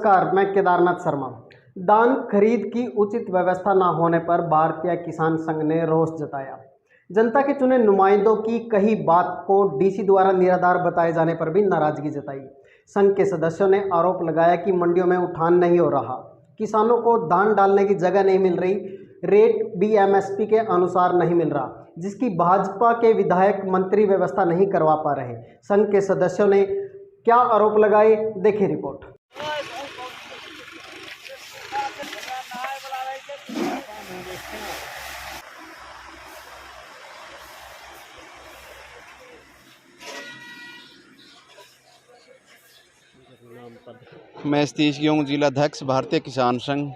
नमस्कार, मैं केदारनाथ शर्मा। धान खरीद की उचित व्यवस्था न होने पर भारतीय किसान संघ ने रोष जताया। जनता के चुने नुमाइंदों की कही बात को डीसी द्वारा निराधार बताए जाने पर भी नाराजगी जताई। संघ के सदस्यों ने आरोप लगाया कि मंडियों में उठान नहीं हो रहा, किसानों को धान डालने की जगह नहीं मिल रही, रेट भी एमएसपी के अनुसार नहीं मिल रहा, जिसकी भाजपा के विधायक मंत्री व्यवस्था नहीं करवा पा रहे। संघ के सदस्यों ने क्या आरोप लगाए, देखिए रिपोर्ट। मैं सतीश गियोंग, जिला अध्यक्ष भारतीय किसान संघ।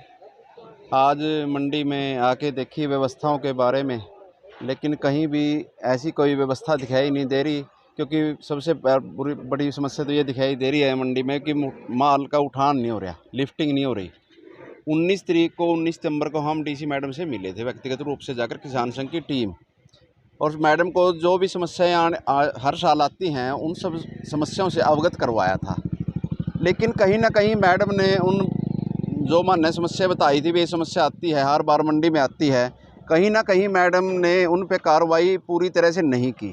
आज मंडी में आके देखी व्यवस्थाओं के बारे में, लेकिन कहीं भी ऐसी कोई व्यवस्था दिखाई नहीं दे रही। क्योंकि सबसे बड़ी समस्या तो ये दिखाई दे रही है मंडी में कि माल का उठान नहीं हो रहा, लिफ्टिंग नहीं हो रही। 19 सितंबर को हम डीसी मैडम से मिले थे व्यक्तिगत रूप से जाकर, किसान संघ की टीम। और मैडम को जो भी समस्याएं हर साल आती हैं उन सब समस्याओं से अवगत करवाया था। लेकिन कहीं ना कहीं मैडम ने उन जो मान्य समस्या बताई थी, वे समस्या आती है, हर बार मंडी में आती है, कहीं ना कहीं मैडम ने उन पे कार्रवाई पूरी तरह से नहीं की।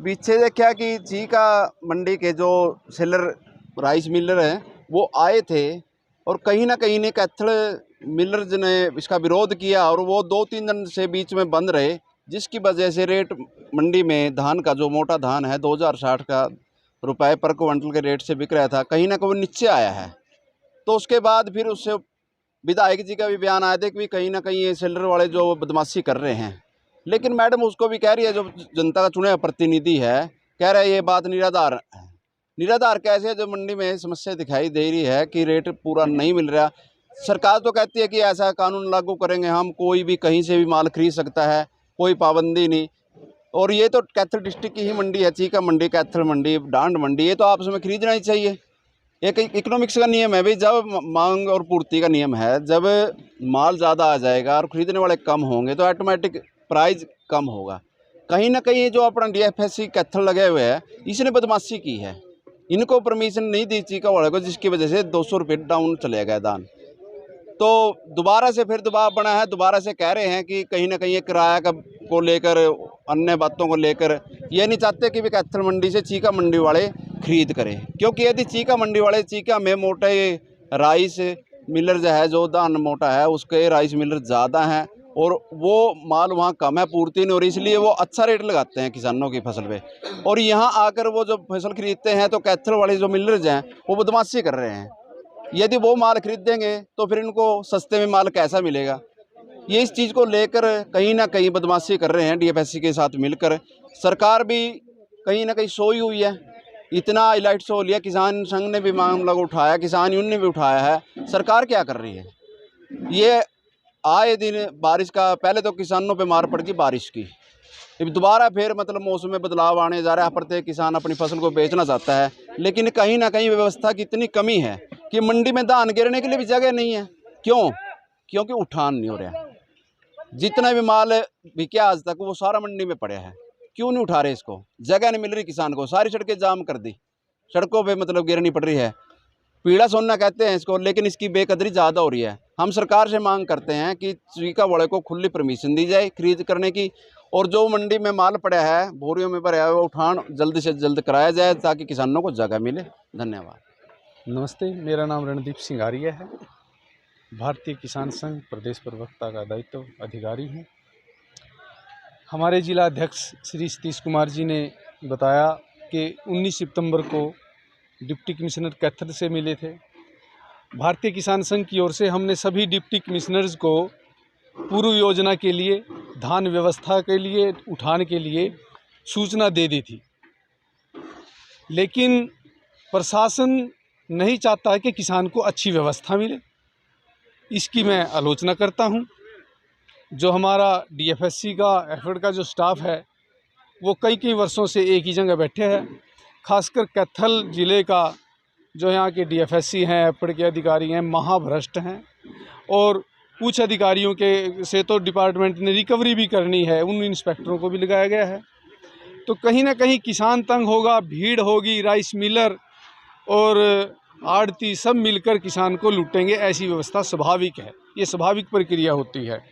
पीछे देखा कि चीका मंडी के जो सेलर राइस मिलर हैं वो आए थे और कहीं ना कहीं ने कैथल मिलर्स ने इसका विरोध किया और वो 2-3 दिन से बीच में बंद रहे, जिसकी वजह से रेट मंडी में धान का जो मोटा धान है 2060 का रुपए पर क्विंटल के रेट से बिक रहा था, कहीं ना कहीं नीचे आया है। तो उसके बाद फिर उससे विधायक जी का भी बयान आया था कि कहीं ना कहीं ये सेलर वाले जो बदमाशी कर रहे हैं। लेकिन मैडम उसको भी कह रही है, जो जनता का चुने प्रतिनिधि है, कह रहा है ये बात निराधार है। निराधार कैसे है जब मंडी में समस्या दिखाई दे रही है कि रेट पूरा नहीं मिल रहा। सरकार तो कहती है कि ऐसा कानून लागू करेंगे हम, कोई भी कहीं से भी माल खरीद सकता है, कोई पाबंदी नहीं। और ये तो कैथल डिस्ट्रिक्ट की ही मंडी है, चीका मंडी, कैथल मंडी, डांड मंडी, ये तो आपस में खरीदना ही चाहिए। एक इकोनॉमिक्स का नियम है भाई, जब मांग और पूर्ति का नियम है, जब माल ज़्यादा आ जाएगा और ख़रीदने वाले कम होंगे तो ऑटोमेटिक प्राइस कम होगा। कहीं ना कहीं जो अपना डीएफएससी कैथल लगे हुए है, इसने बदमाशी की है, इनको परमिशन नहीं दी चीका वाले को, जिसकी वजह से 200 रुपये डाउन चले गए दान। तो दोबारा से फिर दबाव बना है, दोबारा से कह रहे हैं कि कहीं ना कहीं ये किराया का को लेकर, अन्य बातों को लेकर ये नहीं चाहते कि भी कैथल मंडी से चीका मंडी वाले खरीद करें। क्योंकि यदि चीका मंडी वाले चीका में मोटे राइस मिलर जो है, जो धान मोटा है उसके राइस मिलर ज़्यादा हैं और वो माल वहाँ कम है, पूर्ति नहीं हो रही, इसलिए वो अच्छा रेट लगाते हैं किसानों की फसल पे। और यहाँ आकर वो जब फसल खरीदते हैं तो कैथल वाले जो मिलर्स हैं वो बदमाशी कर रहे हैं। यदि वो माल खरीदेंगे तो फिर इनको सस्ते में माल कैसा मिलेगा। ये इस चीज़ को लेकर कहीं ना कहीं बदमाशी कर रहे हैं डीएफएससी के साथ मिलकर। सरकार भी कहीं ना कहीं सोई हुई है, इतना हाईलाइट्स हो लिया, किसान संघ ने भी मामला उठाया, किसान यूनियन ने भी उठाया है। सरकार क्या कर रही है? ये आए दिन बारिश का, पहले तो किसानों पे मार पड़ गई बारिश की, अब दोबारा फिर मतलब मौसम में बदलाव आने जा रहा है। प्रत्येक किसान अपनी फसल को बेचना चाहता है, लेकिन कहीं ना कहीं व्यवस्था की इतनी कमी है कि मंडी में धान गिरने के लिए भी जगह नहीं है। क्यों? क्योंकि उठान नहीं हो रहा। जितना भी माल बिका आज तक वो सारा मंडी में पड़ा है। क्यों नहीं उठा रहे इसको? जगह नहीं मिल रही किसान को, सारी सड़कें जाम कर दी, सड़कों पे मतलब गिरनी पड़ रही है। पीड़ा सोना कहते हैं इसको, लेकिन इसकी बेकदरी ज़्यादा हो रही है। हम सरकार से मांग करते हैं कि चीका वाले को खुली परमिशन दी जाए खरीद करने की, और जो मंडी में माल पड़ा है, बोरियों में भरा है, वो उठान जल्द से जल्द कराया जाए ताकि किसानों को जगह मिले। धन्यवाद। नमस्ते, मेरा नाम रणदीप सिंह आर्य है। भारतीय किसान संघ प्रदेश प्रवक्ता का दायित्व अधिकारी हूँ। हमारे जिला अध्यक्ष श्री सतीश कुमार जी ने बताया कि 19 सितंबर को डिप्टी कमिश्नर कैथल से मिले थे। भारतीय किसान संघ की ओर से हमने सभी डिप्टी कमिश्नर्स को पूर्व योजना के लिए, धान व्यवस्था के लिए, उठान के लिए सूचना दे दी थी। लेकिन प्रशासन नहीं चाहता है कि किसान को अच्छी व्यवस्था मिले। इसकी मैं आलोचना करता हूं। जो हमारा डीएफएससी का एफर्ट का जो स्टाफ है वो कई वर्षों से एक ही जगह बैठे हैं। खासकर कैथल ज़िले का जो यहाँ के डीएफएससी हैं, एफर्ट के अधिकारी हैं, महाभ्रष्ट हैं। और कुछ अधिकारियों के से तो डिपार्टमेंट ने रिकवरी भी करनी है, उन इंस्पेक्टरों को भी लगाया गया है। तो कहीं ना कहीं किसान तंग होगा, भीड़ होगी, राइस मिलर और आड़ती सब मिलकर किसान को लूटेंगे, ऐसी व्यवस्था स्वाभाविक है, ये स्वाभाविक प्रक्रिया होती है।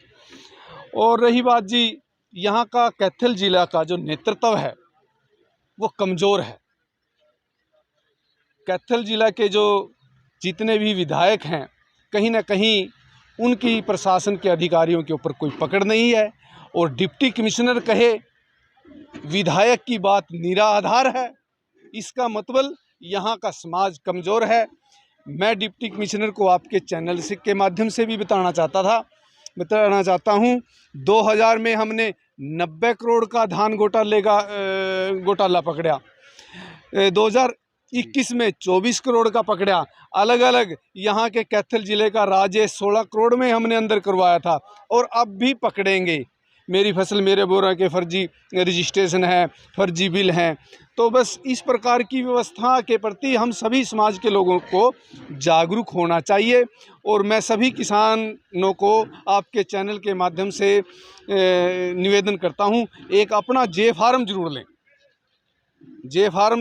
और रही बात जी यहाँ का कैथल जिला का जो नेतृत्व है वो कमज़ोर है। कैथल जिला के जो जितने भी विधायक हैं कहीं ना कहीं उनकी प्रशासन के अधिकारियों के ऊपर कोई पकड़ नहीं है, और डिप्टी कमिश्नर कहे विधायक की बात निराधार है, इसका मतलब यहाँ का समाज कमज़ोर है। मैं डिप्टी कमिश्नर को आपके चैनल से के माध्यम से भी बताना चाहता हूँ 2000 में हमने 90 करोड़ का धान घोटाला पकड़ा, 2021 में 24 करोड़ का पकड़ा। अलग अलग यहाँ के कैथल ज़िले का राजेश 16 करोड़ में हमने अंदर करवाया था, और अब भी पकड़ेंगे। मेरी फसल मेरे बोरा के फर्जी रजिस्ट्रेशन है, फर्जी बिल हैं। तो बस इस प्रकार की व्यवस्था के प्रति हम सभी समाज के लोगों को जागरूक होना चाहिए, और मैं सभी किसानों को आपके चैनल के माध्यम से निवेदन करता हूं, एक अपना जे फार्म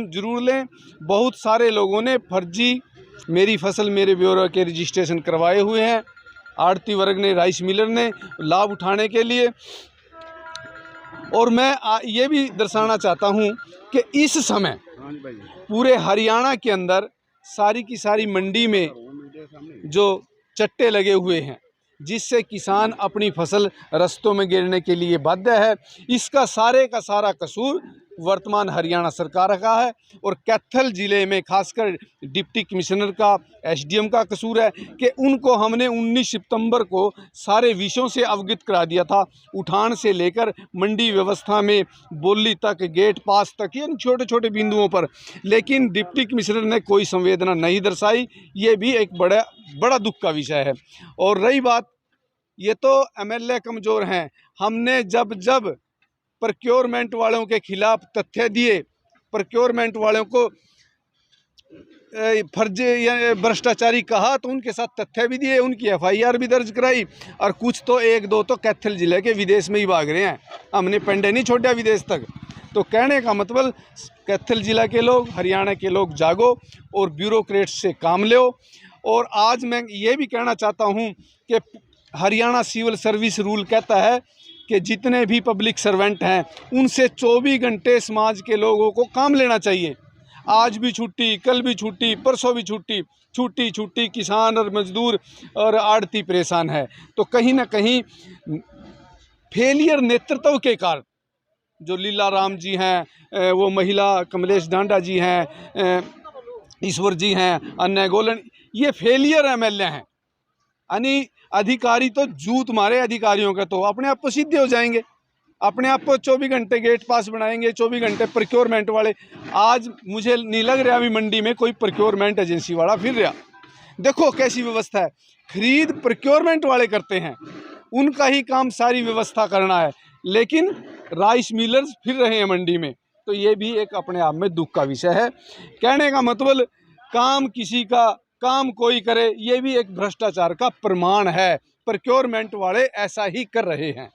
जरूर लें। बहुत सारे लोगों ने फर्जी मेरी फसल मेरे ब्योरा के रजिस्ट्रेशन करवाए हुए हैं, आड़ती वर्ग ने, राइस मिलर ने, लाभ उठाने के लिए। और मैं ये भी दर्शाना चाहता हूं कि इस समय पूरे हरियाणा के अंदर सारी की सारी मंडी में जो चट्टे लगे हुए हैं, जिससे किसान अपनी फसल रास्तों में गिरने के लिए बाध्य है। इसका सारे का सारा कसूर वर्तमान हरियाणा सरकार का है, और कैथल ज़िले में खासकर डिप्टी कमिश्नर का, एसडीएम का कसूर है कि उनको हमने 19 सितंबर को सारे विषयों से अवगत करा दिया था, उठान से लेकर मंडी व्यवस्था में बोली तक, गेट पास तक, यानी छोटे छोटे बिंदुओं पर, लेकिन डिप्टी कमिश्नर ने कोई संवेदना नहीं दर्शाई। ये भी एक बड़ा दुख का विषय है। और रही बात, ये तो एमएलए कमज़ोर हैं। हमने जब प्रोक्योरमेंट वालों के खिलाफ तथ्य दिए, प्रोक्योरमेंट वालों को फर्जी या भ्रष्टाचारी कहा, तो उनके साथ तथ्य भी दिए, उनकी एफआईआर भी दर्ज कराई, और कुछ तो 1-2 तो कैथल जिले के विदेश में ही भाग रहे हैं। हमने पेंडे नहीं छोड़ा विदेश तक। तो कहने का मतलब कैथल जिला के लोग, हरियाणा के लोग जागो और ब्यूरोक्रेट्स से काम लो। और आज मैं ये भी कहना चाहता हूँ कि हरियाणा सिविल सर्विस रूल कहता है कि जितने भी पब्लिक सर्वेंट हैं उनसे 24 घंटे समाज के लोगों को काम लेना चाहिए। आज भी छुट्टी, कल भी छुट्टी, परसों भी छुट्टी, किसान और मजदूर और आड़ती परेशान है। तो कहीं ना कहीं फेलियर नेतृत्व के कारण जो लीला राम जी हैं, वो महिला कमलेश डांडा जी हैं, ईश्वर जी हैं, अन्य गोलन, ये फेलियर एमएलए हैं। यानी अधिकारी तो जूत मारे अधिकारियों का, तो अपने आप को सीधे हो जाएंगे, अपने आप को 24 घंटे गेट पास बनाएंगे, 24 घंटे प्रोक्योरमेंट वाले। आज मुझे नहीं लग रहा अभी मंडी में कोई प्रोक्योरमेंट एजेंसी वाला फिर रहा। देखो कैसी व्यवस्था है, खरीद प्रोक्योरमेंट वाले करते हैं, उनका ही काम सारी व्यवस्था करना है, लेकिन राइस मिलर्स फिर रहे हैं मंडी में। तो ये भी एक अपने आप में दुख का विषय है। कहने का मतलब काम किसी का, काम कोई करे, ये भी एक भ्रष्टाचार का प्रमाण है। प्रोक्योरमेंट वाले ऐसा ही कर रहे हैं।